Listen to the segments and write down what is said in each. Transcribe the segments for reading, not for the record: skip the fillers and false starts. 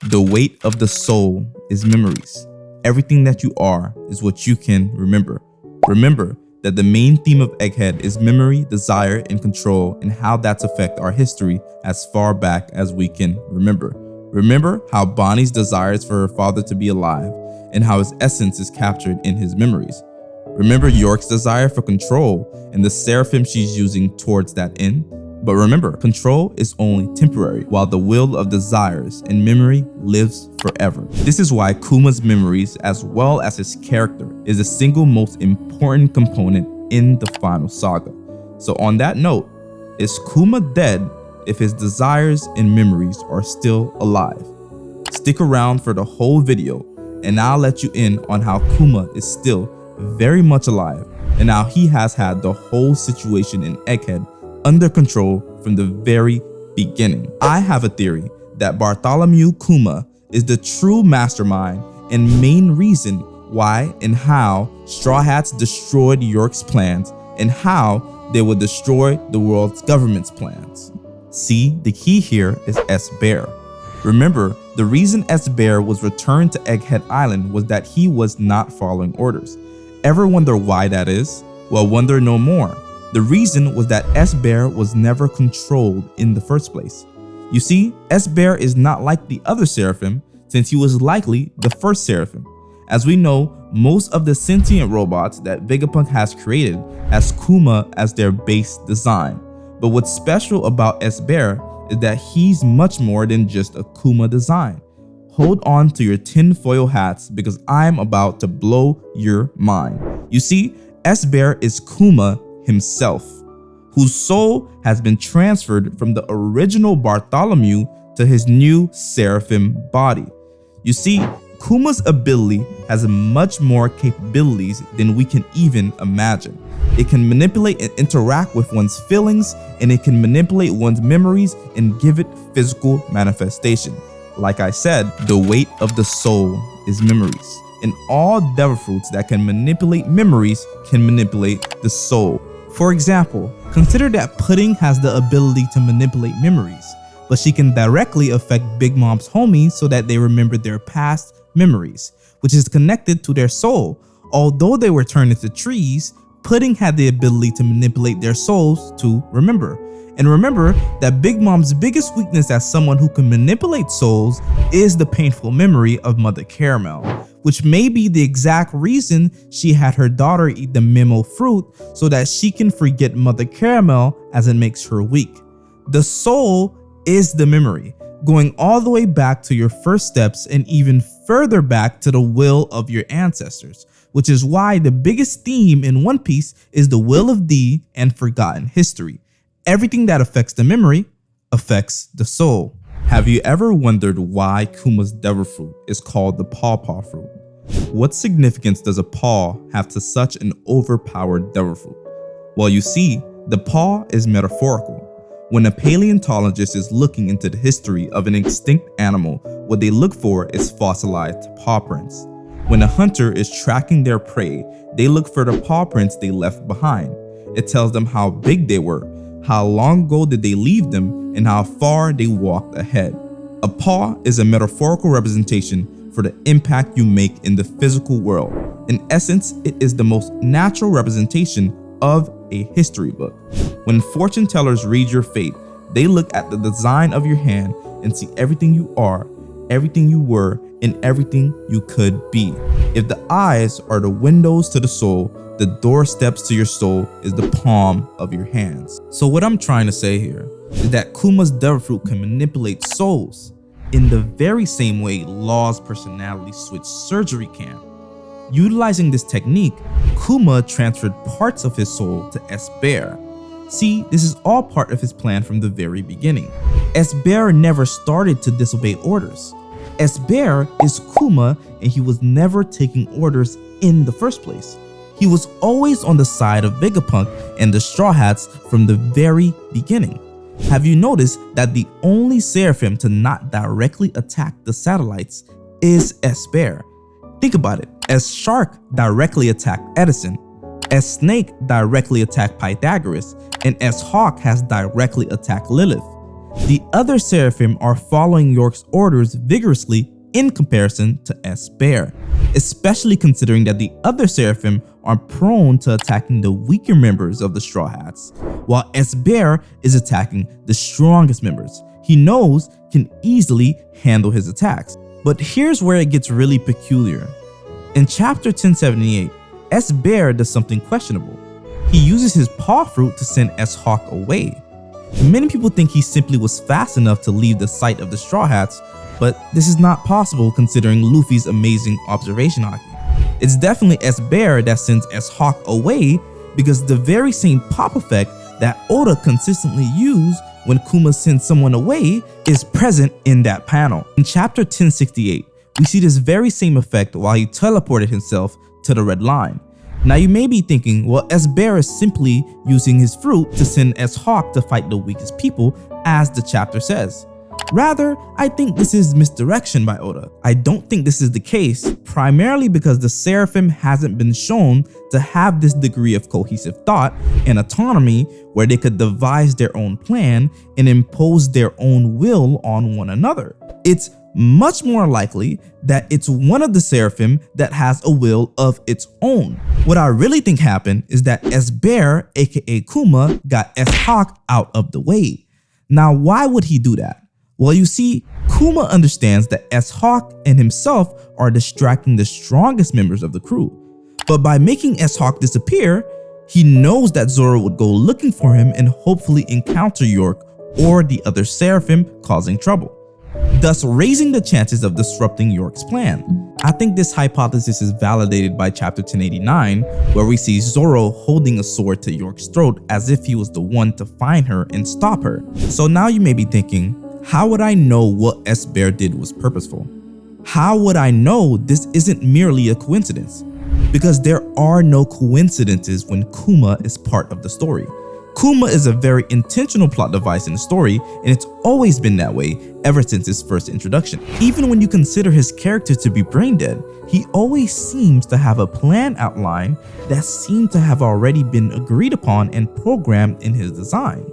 The weight of the soul is memories. Everything that you are is what you can remember. Remember that the main theme of Egghead is memory, desire, and control, and how that's affect our history as far back as we can remember. Remember how Bonnie's desires for her father to be alive, and how his essence is captured in his memories. Remember York's desire for control and the seraphim she's using towards that end. But remember, control is only temporary, while the will of desires and memory lives forever. This is why Kuma's memories, as well as his character, is the single most important component in the final saga. So on that note, is Kuma dead if his desires and memories are still alive? Stick around for the whole video, and I'll let you in on how Kuma is still very much alive, and how he has had the whole situation in Egghead under control from the very beginning. I have a theory that Bartholomew Kuma is the true mastermind and main reason why and how Straw Hats destroyed York's plans, and how they would destroy the world's government's plans. See, the key here is S-Bear. Remember, the reason S-Bear was returned to Egghead Island was that he was not following orders. Ever wonder why that is? Well, wonder no more. The reason was that S-Bear was never controlled in the first place. You see, S-Bear is not like the other seraphim, since he was likely the first seraphim. As we know, most of the sentient robots that Vegapunk has created has Kuma as their base design. But what's special about S-Bear is that he's much more than just a Kuma design. Hold on to your tinfoil hats, because I'm about to blow your mind. You see, S-Bear is Kuma himself, whose soul has been transferred from the original Bartholomew to his new seraphim body. You see, Kuma's ability has much more capabilities than we can even imagine. It can manipulate and interact with one's feelings, and it can manipulate one's memories and give it physical manifestation. Like I said, the weight of the soul is memories, and all devil fruits that can manipulate memories can manipulate the soul. For example, consider that Pudding has the ability to manipulate memories, but she can directly affect Big Mom's homies so that they remember their past memories, which is connected to their soul. Although they were turned into trees, Pudding had the ability to manipulate their souls to remember. And remember that Big Mom's biggest weakness as someone who can manipulate souls is the painful memory of Mother Caramel, which may be the exact reason she had her daughter eat the memo fruit so that she can forget Mother Caramel, as it makes her weak. The soul is the memory, going all the way back to your first steps and even further back to the will of your ancestors, which is why the biggest theme in One Piece is the will of D and forgotten history. Everything that affects the memory affects the soul. Have you ever wondered why Kuma's devil fruit is called the pawpaw fruit? What significance does a paw have to such an overpowered devil fruit? Well, you see, the paw is metaphorical. When a paleontologist is looking into the history of an extinct animal, what they look for is fossilized paw prints. When a hunter is tracking their prey, they look for the paw prints they left behind. It tells them how big they were, how long ago did they leave them, and how far they walked ahead. A paw is a metaphorical representation for the impact you make in the physical world. In essence, it is the most natural representation of a history book. When fortune tellers read your fate, they look at the design of your hand and see everything you are, everything you were, and everything you could be. If the eyes are the windows to the soul, the doorsteps to your soul is the palm of your hands. So what I'm trying to say here is that Kuma's devil fruit can manipulate souls in the very same way Law's personality switch surgery can. Utilizing this technique, Kuma transferred parts of his soul to S-Bear. See, this is all part of his plan from the very beginning. S-Bear never started to disobey orders. S-Bear is Kuma, and he was never taking orders in the first place. He was always on the side of Vegapunk and the Straw Hats from the very beginning. Have you noticed that the only seraphim to not directly attack the satellites is S-Bear? Think about it. S-Shark directly attacked Edison, S-Snake directly attacked Pythagoras, and S-Hawk has directly attacked Lilith. The other Seraphim are following York's orders vigorously in comparison to S-Bear, especially considering that the other Seraphim are prone to attacking the weaker members of the Straw Hats, while S-Bear is attacking the strongest members he knows can easily handle his attacks. But here's where it gets really peculiar. In chapter 1078, S-Bear does something questionable. He uses his paw fruit to send S-Hawk away. Many people think he simply was fast enough to leave the sight of the Straw Hats, but this is not possible considering Luffy's amazing observation haki. It's definitely S-Bear that sends S-Hawk away because the very same pop effect that Oda consistently used when Kuma sends someone away is present in that panel. In chapter 1068, we see this very same effect while he teleported himself to the red line. Now you may be thinking, well, S-Bear is simply using his fruit to send S-Hawk to fight the weakest people, as the chapter says. Rather, I think this is misdirection by Oda. I don't think this is the case, primarily because the Seraphim hasn't been shown to have this degree of cohesive thought and autonomy where they could devise their own plan and impose their own will on one another. It's much more likely that it's one of the Seraphim that has a will of its own. What I really think happened is that S-Bear, aka Kuma, got S-Hawk out of the way. Now, why would he do that? Well, you see, Kuma understands that S-Hawk and himself are distracting the strongest members of the crew. But by making S-Hawk disappear, he knows that Zoro would go looking for him and hopefully encounter York or the other Seraphim causing trouble, thus raising the chances of disrupting York's plan. I think this hypothesis is validated by chapter 1089, where we see Zoro holding a sword to York's throat as if he was the one to find her and stop her. So now you may be thinking, how would I know what S-Bear did was purposeful? How would I know this isn't merely a coincidence? Because there are no coincidences when Kuma is part of the story. Kuma is a very intentional plot device in the story, and it's always been that way ever since his first introduction. Even when you consider his character to be brain dead, he always seems to have a plan outlined that seemed to have already been agreed upon and programmed in his design.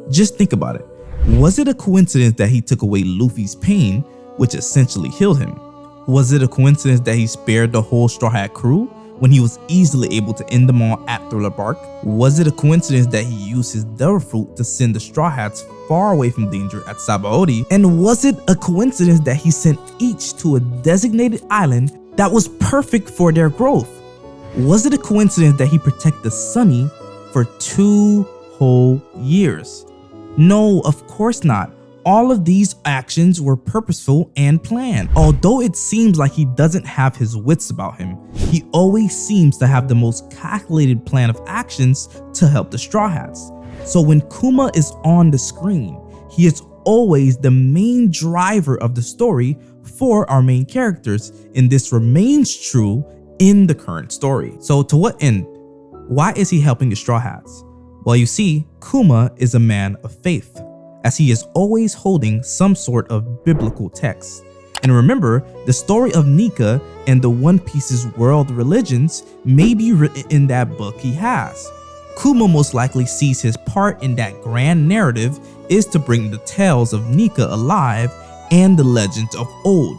Just think about it. Was it a coincidence that he took away Luffy's pain, which essentially healed him? Was it a coincidence that he spared the whole Straw Hat crew when he was easily able to end them all at Thriller Bark? Was it a coincidence that he used his Devil Fruit to send the Straw Hats far away from danger at Sabaody? And was it a coincidence that he sent each to a designated island that was perfect for their growth? Was it a coincidence that he protected Sunny for 2 whole years? No, of course not. All of these actions were purposeful and planned. Although it seems like he doesn't have his wits about him, he always seems to have the most calculated plan of actions to help the Straw Hats. So when Kuma is on the screen, he is always the main driver of the story for our main characters, and this remains true in the current story. So to what end? Why is he helping the Straw Hats? Well, you see, Kuma is a man of faith, as he is always holding some sort of biblical text. And remember, the story of Nika and the One Piece's world religions may be written in that book he has. Kuma most likely sees his part in that grand narrative is to bring the tales of Nika alive and the legends of old,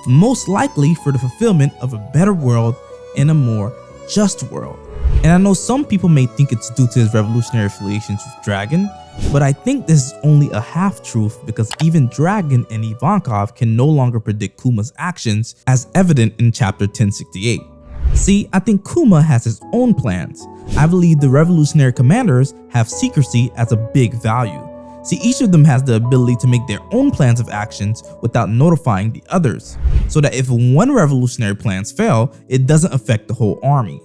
most likely for the fulfillment of a better world and a more just world. And I know some people may think it's due to his revolutionary affiliations with Dragon, but I think this is only a half-truth because even Dragon and Ivankov can no longer predict Kuma's actions, as evident in chapter 1068. See, I think Kuma has his own plans. I believe the revolutionary commanders have secrecy as a big value. See, each of them has the ability to make their own plans of actions without notifying the others, so that if one revolutionary plans fail, it doesn't affect the whole army.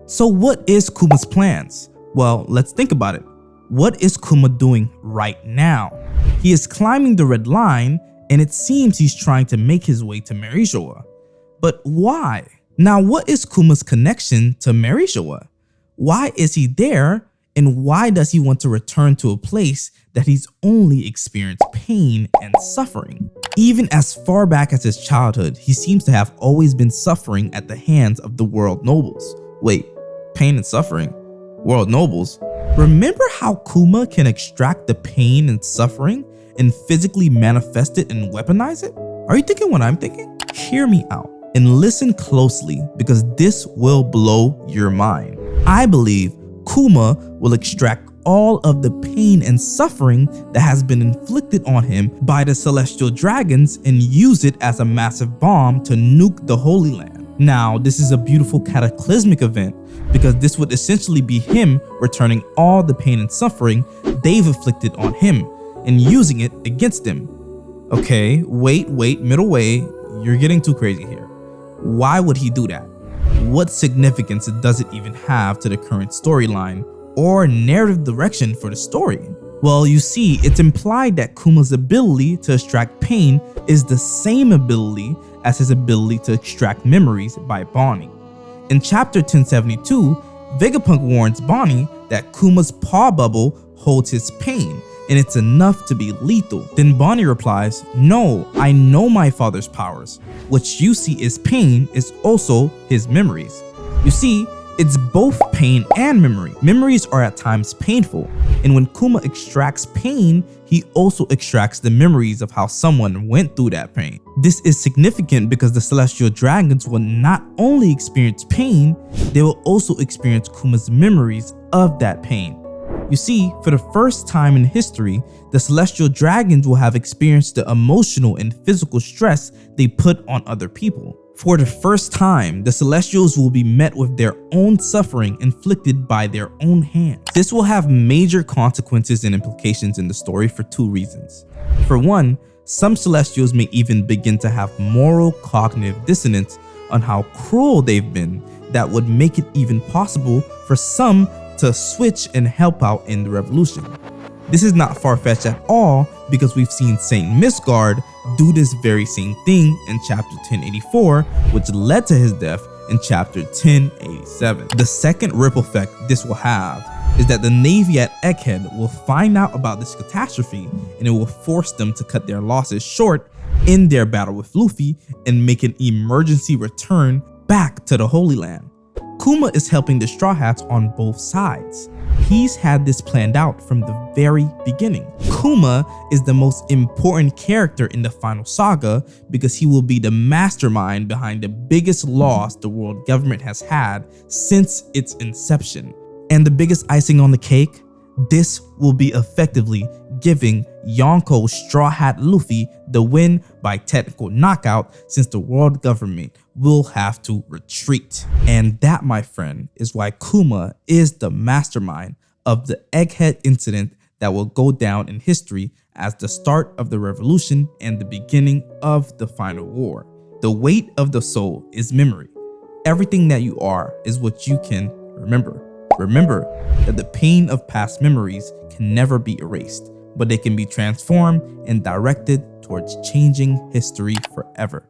So what is Kuma's plans? Well, let's think about it. What is Kuma doing right now? He is climbing the red line, and it seems he's trying to make his way to Marishoa. But why? Now, what is Kuma's connection to Marishoa? Why is he there, and why does he want to return to a place that he's only experienced pain and suffering? Even as far back as his childhood, he seems to have always been suffering at the hands of the world nobles. Wait, pain and suffering? World nobles? Remember how Kuma can extract the pain and suffering and physically manifest it and weaponize it? Are you thinking what I'm thinking? Hear me out and listen closely, because this will blow your mind. I believe Kuma will extract all of the pain and suffering that has been inflicted on him by the celestial dragons and use it as a massive bomb to nuke the Holy Land. Now, this is a beautiful cataclysmic event, because this would essentially be him returning all the pain and suffering they've inflicted on him and using it against them. Okay, wait, middle way, you're getting too crazy here. Why would he do that? What significance does it even have to the current storyline or narrative direction for the story? Well, you see, it's implied that Kuma's ability to extract pain is the same ability as his ability to extract memories by Bonnie. In chapter 1072, Vegapunk warns Bonnie that Kuma's paw bubble holds his pain, and it's enough to be lethal. Then Bonnie replies, "No, I know my father's powers. What you see as pain is also his memories." You see, it's both pain and memory. Memories are at times painful, and when Kuma extracts pain, he also extracts the memories of how someone went through that pain. This is significant because the celestial dragons will not only experience pain, they will also experience Kuma's memories of that pain. You see, for the first time in history, the celestial dragons will have experienced the emotional and physical stress they put on other people. For the first time, the Celestials will be met with their own suffering inflicted by their own hands. This will have major consequences and implications in the story for two reasons. For one, some Celestials may even begin to have moral cognitive dissonance on how cruel they've been that would make it even possible for some to switch and help out in the revolution. This is not far-fetched at all, because we've seen Saint Misgard do this very same thing in chapter 1084, which led to his death in chapter 1087. The second ripple effect this will have is that the Navy at Egghead will find out about this catastrophe, and it will force them to cut their losses short in their battle with Luffy and make an emergency return back to the Holy Land. Kuma is helping the Straw Hats on both sides. He's had this planned out from the very beginning. Kuma is the most important character in the final saga because he will be the mastermind behind the biggest loss the world government has had since its inception. And the biggest icing on the cake, this will be effectively giving Yonko Straw Hat Luffy the win by technical knockout, since the world government will have to retreat. And that, my friend, is why Kuma is the mastermind of the Egghead incident that will go down in history as the start of the revolution and the beginning of the final war. The weight of the soul is memory. Everything that you are is what you can remember. Remember that the pain of past memories can never be erased, but they can be transformed and directed towards changing history forever.